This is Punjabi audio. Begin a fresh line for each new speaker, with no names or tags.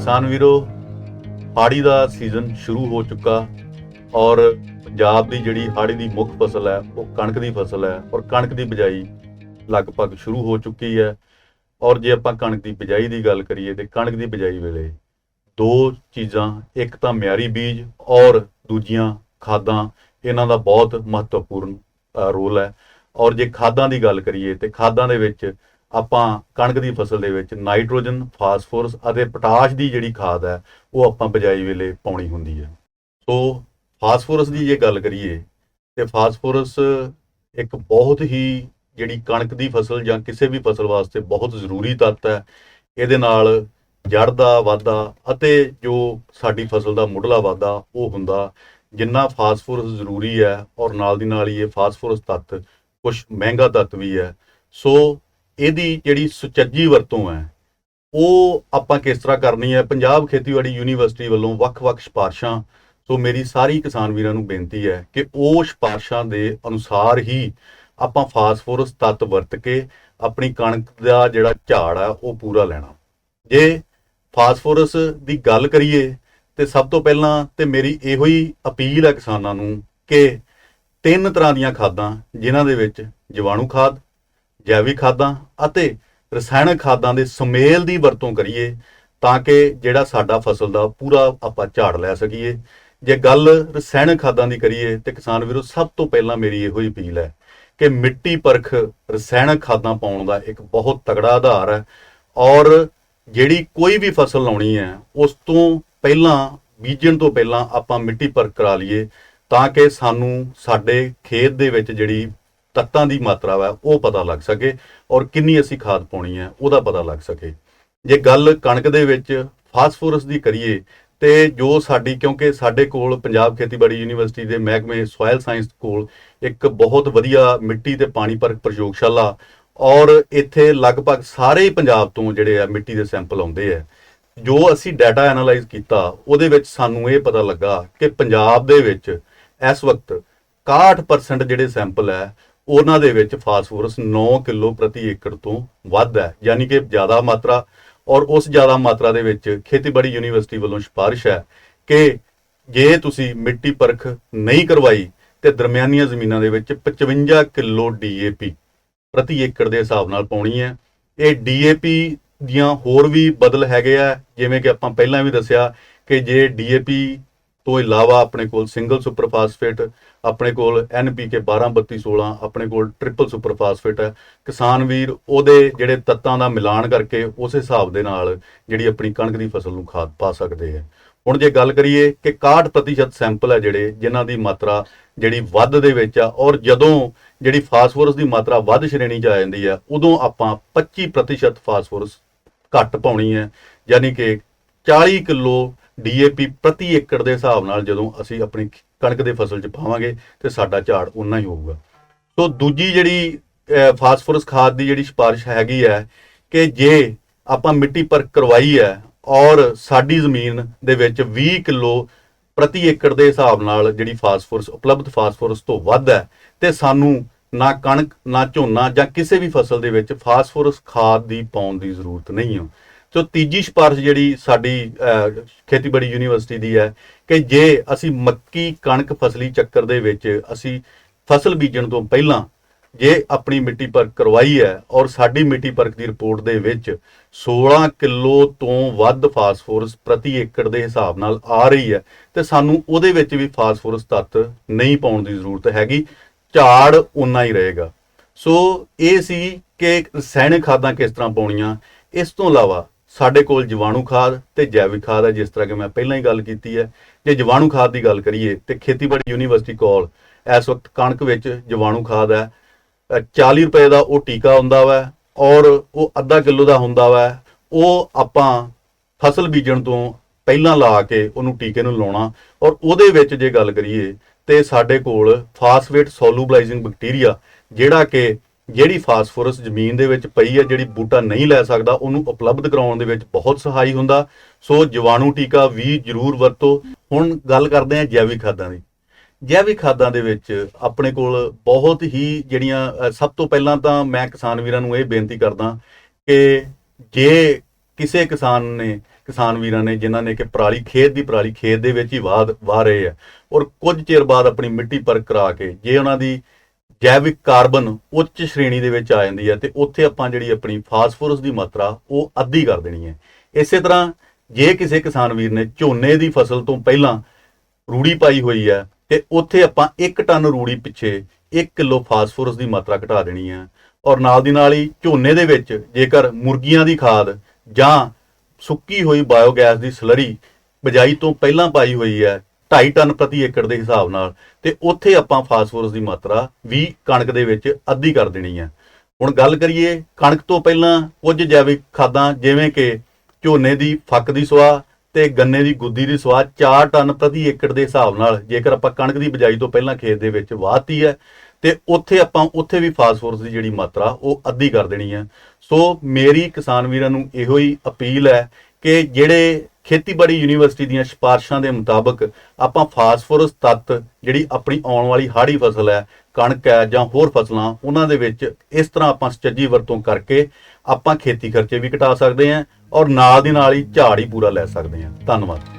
किसान वीरो हाड़ी का सीजन शुरू हो चुका और पंजाब की जिहड़ी हाड़ी की मुख फसल है वो कणक की फसल है और कणक की बिजाई लगभग शुरू हो चुकी है। और जे आपां कणक की बिजाई की गल करिए तो कणक की बिजाई वेले दो चीज़ां, एक तो म्यारी बीज और दूजियां खादां, इन्हां दा बहुत महत्वपूर्ण रोल है। और जे खादां की गल करिए तो खादां दे विच ਆਪਾਂ कणक की फसल ਦੇ ਵਿੱਚ ਨਾਈਟ੍ਰੋਜਨ, ਫਾਸਫੋਰਸ ਅਤੇ ਪੋਟਾਸ਼ ਦੀ ਜਿਹੜੀ ਖਾਦ ਹੈ ਉਹ ਆਪਾਂ ਬਿਜਾਈ ਵੇਲੇ ਪਾਉਣੀ ਹੁੰਦੀ ਹੈ। ਸੋ ਫਾਸਫੋਰਸ ਦੀ ਜੇ ਗੱਲ ਕਰੀਏ ਤੇ ਫਾਸਫੋਰਸ ਇੱਕ ਬਹੁਤ ਹੀ ਜਿਹੜੀ ਕਣਕ ਦੀ ਫਸਲ ਜਾਂ ਕਿਸੇ ਵੀ ਫਸਲ ਵਾਸਤੇ ਬਹੁਤ ਜ਼ਰੂਰੀ ਤੱਤ ਹੈ। ਇਹਦੇ ਨਾਲ ਜੜ ਦਾ ਵਾਧਾ ਅਤੇ ਜੋ ਸਾਡੀ ਫਸਲ ਦਾ ਮੁੱਢਲਾ ਵਾਧਾ ਉਹ ਹੁੰਦਾ। ਜਿੰਨਾ ਫਾਸਫੋਰਸ ਜ਼ਰੂਰੀ ਹੈ ਔਰ ਨਾਲ ਦੀ ਨਾਲ ਹੀ ਇਹ ਫਾਸਫੋਰਸ ਤੱਤ ਕੁਝ ਮਹਿੰਗਾ ਤੱਤ ਵੀ ਹੈ। ਸੋ ਇਹਦੀ ਜਿਹੜੀ ਸੁਚੱਜੀ ਵਰਤੋਂ ਹੈ ਉਹ ਆਪਾਂ ਕਿਸ ਤਰ੍ਹਾਂ ਕਰਨੀ ਹੈ, ਪੰਜਾਬ ਖੇਤੀਬਾੜੀ ਯੂਨੀਵਰਸਿਟੀ ਵੱਲੋਂ ਵੱਖ-ਵੱਖ ਸਿਫਾਰਸ਼ਾਂ। ਸੋ ਮੇਰੀ ਸਾਰੀ ਕਿਸਾਨ ਵੀਰਾਂ ਨੂੰ ਬੇਨਤੀ ਹੈ ਕਿ ਉਹ ਸਿਫਾਰਸ਼ਾਂ ਦੇ ਅਨੁਸਾਰ ਹੀ ਆਪਾਂ ਫਾਸਫੋਰਸ ਤੱਤ ਵਰਤ ਕੇ ਆਪਣੀ ਕਣਕ ਦਾ ਜਿਹੜਾ ਝਾੜ ਹੈ ਉਹ ਪੂਰਾ ਲੈਣਾ। ਜੇ ਫਾਸਫੋਰਸ ਦੀ ਗੱਲ ਕਰੀਏ ਤੇ ਸਭ ਤੋਂ ਪਹਿਲਾਂ ਤੇ ਮੇਰੀ ਇਹੋ ਹੀ ਅਪੀਲ ਹੈ ਕਿਸਾਨਾਂ ਨੂੰ ਕਿ 3 ਤਰ੍ਹਾਂ ਦੀਆਂ ਖਾਦਾਂ, ਜਿਨ੍ਹਾਂ ਦੇ ਵਿੱਚ ਜੀਵਾਣੂ ਖਾਦ, ਜੈਵਿਕ ਖਾਦਾਂ ਅਤੇ ਰਸਾਇਣਕ ਖਾਦਾਂ ਦੇ ਸੁਮੇਲ ਦੀ ਵਰਤੋਂ ਕਰੀਏ ਤਾਂ ਕਿ ਜਿਹੜਾ ਸਾਡਾ ਫਸਲ ਦਾ ਪੂਰਾ ਆਪਾਂ ਝਾੜ ਲੈ ਸਕੀਏ। ਜੇ ਗੱਲ ਰਸਾਇਣਕ ਖਾਦਾਂ ਦੀ ਕਰੀਏ ਤੇ ਕਿਸਾਨ ਵੀਰੋ ਸਭ ਤੋਂ ਪਹਿਲਾਂ ਮੇਰੀ ਇਹੋ ਹੀ ਅਪੀਲ ਹੈ ਕਿ ਮਿੱਟੀ ਪਰਖ ਰਸਾਇਣਕ ਖਾਦਾਂ ਪਾਉਣ ਦਾ ਇੱਕ ਬਹੁਤ ਤਗੜਾ ਆਧਾਰ ਹੈ। ਔਰ ਜਿਹੜੀ ਕੋਈ ਵੀ ਫਸਲ ਲਾਉਣੀ ਹੈ ਉਸ ਤੋਂ ਪਹਿਲਾਂ, ਬੀਜਣ ਤੋਂ ਪਹਿਲਾਂ ਆਪਾਂ ਮਿੱਟੀ ਪਰਖ ਕਰਾ ਲਈਏ ਤਾਂ ਕਿ ਸਾਨੂੰ ਸਾਡੇ ਖੇਤ ਦੇ ਵਿੱਚ ਜਿਹੜੀ ਤੱਤਾਂ ਦੀ ਮਾਤਰਾ ਹੈ ਉਹ ਪਤਾ ਲੱਗ ਸਕੇ ਔਰ ਕਿੰਨੀ ਅਸੀਂ ਖਾਦ ਪਾਉਣੀ ਹੈ ਉਹਦਾ ਪਤਾ ਲੱਗ ਸਕੇ। ਜੇ ਗੱਲ ਕਣਕ ਦੇ ਵਿੱਚ ਫਾਸਫੋਰਸ ਦੀ ਕਰੀਏ ਤੇ ਜੋ ਸਾਡੀ, ਕਿਉਂਕਿ ਸਾਡੇ ਕੋਲ ਪੰਜਾਬ ਖੇਤੀਬਾੜੀ ਯੂਨੀਵਰਸਿਟੀ ਦੇ ਮਹਿਕਮੇ ਸੋਇਲ ਸਾਇੰਸ ਕੋਲ ਇੱਕ ਬਹੁਤ ਵਧੀਆ ਮਿੱਟੀ ਤੇ ਪਾਣੀ ਪਰਖ ਪ੍ਰਯੋਗਸ਼ਾਲਾ ਔਰ ਇੱਥੇ ਲਗਭਗ ਸਾਰੇ ਪੰਜਾਬ ਤੋਂ ਜਿਹੜੇ ਆ ਮਿੱਟੀ ਦੇ ਸੈਂਪਲ ਆਉਂਦੇ ਆ। ਜੋ ਅਸੀਂ ਡਾਟਾ ਐਨਾਲਾਈਜ਼ ਕੀਤਾ ਉਹਦੇ ਵਿੱਚ ਸਾਨੂੰ ਇਹ ਪਤਾ ਲੱਗਾ ਕਿ ਪੰਜਾਬ ਦੇ ਵਿੱਚ ਇਸ ਵਕਤ 61% ਜਿਹੜੇ ਸੈਂਪਲ ਹੈ ਉਹਨਾਂ ਦੇ ਵਿੱਚ ਫਾਸਫੋਰਸ 9 ਕਿਲੋ ਪ੍ਰਤੀ ਏਕੜ ਤੋਂ ਵੱਧ ਹੈ, ਯਾਨੀ ਕਿ ਜ਼ਿਆਦਾ ਮਾਤਰਾ। ਔਰ ਉਸ ਜ਼ਿਆਦਾ ਮਾਤਰਾ ਦੇ ਵਿੱਚ ਖੇਤੀਬਾੜੀ ਯੂਨੀਵਰਸਿਟੀ ਵੱਲੋਂ ਸਿਫਾਰਿਸ਼ ਹੈ ਕਿ ਜੇ ਤੁਸੀਂ ਮਿੱਟੀ ਪਰਖ ਨਹੀਂ ਕਰਵਾਈ ਤੇ ਦਰਮਿਆਨੀਆਂ ਜ਼ਮੀਨਾਂ ਦੇ ਵਿੱਚ 55 ਕਿਲੋ DAP ਪ੍ਰਤੀ ਏਕੜ ਦੇ ਹਿਸਾਬ ਨਾਲ ਪਾਉਣੀ ਹੈ। ਇਹ DAP ਦੀਆਂ ਹੋਰ ਵੀ ਬਦਲ ਹੈਗੇ ਆ, ਜਿਵੇਂ ਕਿ ਆਪਾਂ ਪਹਿਲਾਂ ਵੀ ਦੱਸਿਆ ਕਿ ਜੇ DAP ਤੋਂ ਇਲਾਵਾ ਆਪਣੇ ਕੋਲ ਸਿੰਗਲ ਸੁਪਰ ਫਾਸਫੇਟ, ਆਪਣੇ ਕੋਲ NPK 12-32-16, ਆਪਣੇ ਕੋਲ ਟ੍ਰਿਪਲ ਸੁਪਰ ਫਾਸਫੇਟ ਹੈ। ਕਿਸਾਨ ਵੀਰ ਉਹਦੇ ਜਿਹੜੇ ਤੱਤਾਂ ਦਾ ਮਿਲਾਨ ਕਰਕੇ ਉਸ ਹਿਸਾਬ ਦੇ ਨਾਲ ਜਿਹੜੀ ਆਪਣੀ ਕਣਕ ਦੀ ਫਸਲ ਨੂੰ ਖਾਦ ਪਾ ਸਕਦੇ ਹੈ। ਹੁਣ ਜੇ ਗੱਲ ਕਰੀਏ ਕਿ 61% ਸੈਂਪਲ ਹੈ ਜਿਹੜੇ ਜਿਨ੍ਹਾਂ ਦੀ ਮਾਤਰਾ ਜਿਹੜੀ ਵੱਧ ਦੇ ਵਿੱਚ ਆ, ਔਰ ਜਦੋਂ ਜਿਹੜੀ ਫਾਸਫੋਰਸ ਦੀ ਮਾਤਰਾ ਵੱਧ ਸ਼੍ਰੇਣੀ 'ਚ ਆ ਜਾਂਦੀ ਹੈ ਉਦੋਂ ਆਪਾਂ 25% ਫਾਸਫੋਰਸ ਘੱਟ ਪਾਉਣੀ ਹੈ, ਯਾਨੀ ਕਿ 40 ਕਿਲੋ DAP ਪ੍ਰਤੀ ਏਕੜ ਦੇ ਹਿਸਾਬ ਨਾਲ ਜਦੋਂ ਅਸੀਂ ਆਪਣੀ ਕਣਕ ਦੇ ਫਸਲ 'ਚ ਪਾਵਾਂਗੇ ਤੇ ਸਾਡਾ ਝਾੜ ਉਨਾ ਹੀ ਹੋਊਗਾ। ਸੋ ਦੂਜੀ ਜਿਹੜੀ ਫਾਸਫੋਰਸ ਖਾਦ ਦੀ ਜਿਹੜੀ ਸਿਫਾਰਿਸ਼ ਹੈਗੀ ਹੈ ਕਿ ਜੇ ਆਪਾਂ ਮਿੱਟੀ ਪਰਖ ਕਰਵਾਈ ਹੈ ਔਰ ਸਾਡੀ ਜ਼ਮੀਨ ਦੇ ਵਿੱਚ 20 ਕਿਲੋ ਪ੍ਰਤੀ ਏਕੜ ਦੇ ਹਿਸਾਬ ਨਾਲ ਜਿਹੜੀ ਫਾਸਫੋਰਸ ਉਪਲਬਧ ਫਾਸਫੋਰਸ ਤੋਂ ਵੱਧ ਹੈ ਤੇ ਸਾਨੂੰ ਨਾ ਕਣਕ, ਨਾ ਝੋਨਾ ਜਾਂ ਕਿਸੇ ਵੀ ਫਸਲ ਦੇ ਵਿੱਚ ਫਾਸਫੋਰਸ ਖਾਦ ਦੀ ਪਾਉਣ ਦੀ ਜ਼ਰੂਰਤ ਨਹੀਂ ਹੈ। ਸੋ ਤੀਜੀ ਸਿਫਾਰਿਸ਼ ਜਿਹੜੀ ਸਾਡੀ ਖੇਤੀਬਾੜੀ ਯੂਨੀਵਰਸਿਟੀ ਦੀ ਹੈ ਕਿ ਜੇ ਅਸੀਂ ਮੱਕੀ ਕਣਕ ਫਸਲੀ ਚੱਕਰ ਦੇ ਵਿੱਚ ਅਸੀਂ ਫਸਲ ਬੀਜਣ ਤੋਂ ਪਹਿਲਾਂ ਜੇ ਆਪਣੀ ਮਿੱਟੀ ਪਰਖ ਕਰਵਾਈ ਹੈ ਔਰ ਸਾਡੀ ਮਿੱਟੀ ਪਰਖ ਦੀ ਰਿਪੋਰਟ ਦੇ ਵਿੱਚ 16 ਕਿਲੋ ਤੋਂ ਵੱਧ ਫਾਸਫੋਰਸ ਪ੍ਰਤੀ ਏਕੜ ਦੇ ਹਿਸਾਬ ਨਾਲ ਆ ਰਹੀ ਹੈ ਤੇ ਸਾਨੂੰ ਉਹਦੇ ਵਿੱਚ ਵੀ ਫਾਸਫੋਰਸ ਤੱਤ ਨਹੀਂ ਪਾਉਣ ਦੀ ਜ਼ਰੂਰਤ ਹੈਗੀ, ਝਾੜ ਉਨਾ ਹੀ ਰਹੇਗਾ। ਸੋ ਇਹ ਸੀ ਕਿ ਰਸਾਇਣਕ ਖਾਦਾਂ ਕਿਸ ਤਰ੍ਹਾਂ ਪਾਉਣੀਆਂ। ਇਸ ਤੋਂ ਇਲਾਵਾ ਸਾਡੇ ਕੋਲ ਜੀਵਾਣੂ ਖਾਦ ਤੇ ਜੈਵਿਕ ਖਾਦ ਹੈ, ਜਿਸ ਤਰ੍ਹਾਂ ਕਿ ਮੈਂ ਪਹਿਲਾਂ ਹੀ ਗੱਲ ਕੀਤੀ ਹੈ। ਜੇ ਜੀਵਾਣੂ ਖਾਦ ਦੀ ਗੱਲ ਕਰੀਏ ਤੇ ਖੇਤੀਬਾੜੀ ਯੂਨੀਵਰਸਿਟੀ ਕੋਲ ਇਸ ਵਕਤ ਕਣਕ ਵਿੱਚ ਜੀਵਾਣੂ ਖਾਦ ਹੈ 40 ਰੁਪਏ ਦਾ ਉਹ ਟੀਕਾ ਹੁੰਦਾ ਵਾ ਔਰ ਉਹ ਅੱਧਾ ਕਿਲੋ ਦਾ ਹੁੰਦਾ ਵਾ। ਉਹ ਆਪਾਂ ਫਸਲ ਬੀਜਣ ਤੋਂ ਪਹਿਲਾਂ ਲਾ ਕੇ ਉਹਨੂੰ ਟੀਕੇ ਨੂੰ ਲਾਉਣਾ। ਔਰ ਉਹਦੇ ਵਿੱਚ ਜੇ ਗੱਲ ਕਰੀਏ ਤੇ ਸਾਡੇ ਕੋਲ ਫਾਸਫੇਟ ਸੋਲੂਬਲਾਈਜ਼ਿੰਗ ਬੈਕਟੀਰੀਆ, ਜਿਹੜਾ ਕਿ ਜਿਹੜੀ ਫਾਸਫੋਰਸ ਜ਼ਮੀਨ ਦੇ ਵਿੱਚ ਪਈ ਹੈ, ਜਿਹੜੀ ਬੂਟਾ ਨਹੀਂ ਲੈ ਸਕਦਾ, ਉਹਨੂੰ ਉਪਲਬਧ ਕਰਾਉਣ ਦੇ ਵਿੱਚ ਬਹੁਤ ਸਹਾਈ ਹੁੰਦਾ। ਸੋ ਜੀਵਾਣੂ ਟੀਕਾ ਵੀ ਜ਼ਰੂਰ ਵਰਤੋ। ਹੁਣ ਗੱਲ ਕਰਦੇ ਹਾਂ ਜੈਵਿਕ ਖਾਦਾਂ ਦੀ। ਜੈਵਿਕ ਖਾਦਾਂ ਦੇ ਵਿੱਚ ਆਪਣੇ ਕੋਲ ਬਹੁਤ ਹੀ ਜਿਹੜੀਆਂ, ਸਭ ਤੋਂ ਪਹਿਲਾਂ ਤਾਂ ਮੈਂ ਕਿਸਾਨ ਵੀਰਾਂ ਨੂੰ ਇਹ ਬੇਨਤੀ ਕਰਦਾ ਕਿ ਜੇ ਕਿਸੇ ਕਿਸਾਨ ਨੇ ਕਿਸਾਨ ਵੀਰਾਂ ਨੇ ਜਿਨ੍ਹਾਂ ਨੇ ਕਿ ਪਰਾਲੀ ਖੇਤ ਦੇ ਵਿੱਚ ਹੀ ਵਾਹ ਰਹੇ ਆ, ਔਰ ਕੁਝ ਚਿਰ ਬਾਅਦ ਆਪਣੀ ਮਿੱਟੀ ਪਰਖ ਕਰਾ ਕੇ ਜੇ ਉਹਨਾਂ ਦੀ ਜੈਵਿਕ ਕਾਰਬਨ ਉੱਚ ਸ਼੍ਰੇਣੀ ਦੇ ਵਿੱਚ ਆ ਜਾਂਦੀ ਹੈ ਤੇ ਉੱਥੇ ਆਪਾਂ ਜਿਹੜੀ ਆਪਣੀ ਫਾਸਫੋਰਸ ਦੀ ਮਾਤਰਾ ਉਹ ਅੱਧੀ ਕਰ ਦੇਣੀ ਹੈ। ਇਸੇ ਤਰ੍ਹਾਂ ਜੇ ਕਿਸੇ ਕਿਸਾਨ ਵੀਰ ਨੇ ਝੋਨੇ ਦੀ ਫਸਲ ਤੋਂ ਪਹਿਲਾਂ ਰੂੜੀ ਪਾਈ ਹੋਈ ਹੈ ਤੇ ਉੱਥੇ ਆਪਾਂ 1 ਟਨ ਰੂੜੀ ਪਿੱਛੇ 1 ਕਿਲੋ ਫਾਸਫੋਰਸ ਦੀ ਮਾਤਰਾ ਘਟਾ ਦੇਣੀ ਹੈ। ਔਰ ਨਾਲ ਦੀ ਨਾਲ ਹੀ ਝੋਨੇ ਦੇ ਵਿੱਚ ਜੇਕਰ ਮੁਰਗੀਆਂ ਦੀ ਖਾਦ ਜਾਂ ਸੁੱਕੀ ਹੋਈ ਬਾਇਓਗੈਸ ਦੀ ਸਲਰੀ ਬਿਜਾਈ ਤੋਂ ਪਹਿਲਾਂ ਪਾਈ ਹੋਈ ਹੈ 2.5 ਟਨ ਪ੍ਰਤੀ ਏਕੜ ਦੇ ਹਿਸਾਬ ਨਾਲ, ਤੇ ਉੱਥੇ ਆਪਾਂ ਫਾਸਫੋਰਸ ਦੀ ਮਾਤਰਾ ਵੀ ਕਣਕ ਦੇ ਵਿੱਚ ਅੱਧੀ ਕਰ ਦੇਣੀ ਹੈ। ਹੁਣ ਗੱਲ ਕਰੀਏ ਕਣਕ ਤੋਂ ਪਹਿਲਾਂ ਕੁਝ ਜੈਵਿਕ ਖਾਦਾਂ ਜਿਵੇਂ ਕਿ ਝੋਨੇ ਦੀ ਫੱਕ ਦੀ ਸੁਆਹ ਤੇ ਗੰਨੇ ਦੀ ਗੁੱਦੀ ਦੀ ਸੁਆਹ 4 ਟਨ ਪ੍ਰਤੀ ਏਕੜ ਦੇ ਹਿਸਾਬ ਨਾਲ ਜੇਕਰ ਆਪਾਂ ਕਣਕ ਦੀ ਬਿਜਾਈ ਤੋਂ ਪਹਿਲਾਂ ਖੇਤ ਦੇ ਵਿੱਚ ਵਾਹਤੀ ਹੈ ਤੇ ਉੱਥੇ ਵੀ ਫਾਸਫੋਰਸ ਦੀ ਜਿਹੜੀ ਮਾਤਰਾ ਉਹ ਅੱਧੀ ਕਰ ਦੇਣੀ ਹੈ। ਸੋ ਮੇਰੀ ਕਿਸਾਨ ਵੀਰਾਂ ਨੂੰ ਇਹੋ ਹੀ ਅਪੀਲ ਹੈ ਕਿ ਜਿਹੜੇ ਖੇਤੀਬਾੜੀ ਯੂਨੀਵਰਸਿਟੀ ਦੀਆਂ ਸਿਫਾਰਸ਼ਾਂ ਦੇ ਮੁਤਾਬਕ ਆਪਾਂ ਫਾਸਫੋਰਸ ਤੱਤ ਜਿਹੜੀ ਆਪਣੀ ਆਉਣ ਵਾਲੀ ਹਾੜੀ ਫਸਲ ਹੈ, ਕਣਕ ਹੈ ਜਾਂ ਹੋਰ ਫਸਲਾਂ, ਉਹਨਾਂ ਦੇ ਵਿੱਚ ਇਸ ਤਰ੍ਹਾਂ ਆਪਾਂ ਸੁਚੱਜੀ ਵਰਤੋਂ ਕਰਕੇ ਆਪਾਂ ਖੇਤੀ ਖਰਚੇ ਵੀ ਘਟਾ ਸਕਦੇ ਹਾਂ ਔਰ ਨਾਲ ਦੀ ਨਾਲ ਹੀ ਝਾੜ ਹੀ ਪੂਰਾ ਲੈ ਸਕਦੇ ਹਾਂ। ਧੰਨਵਾਦ।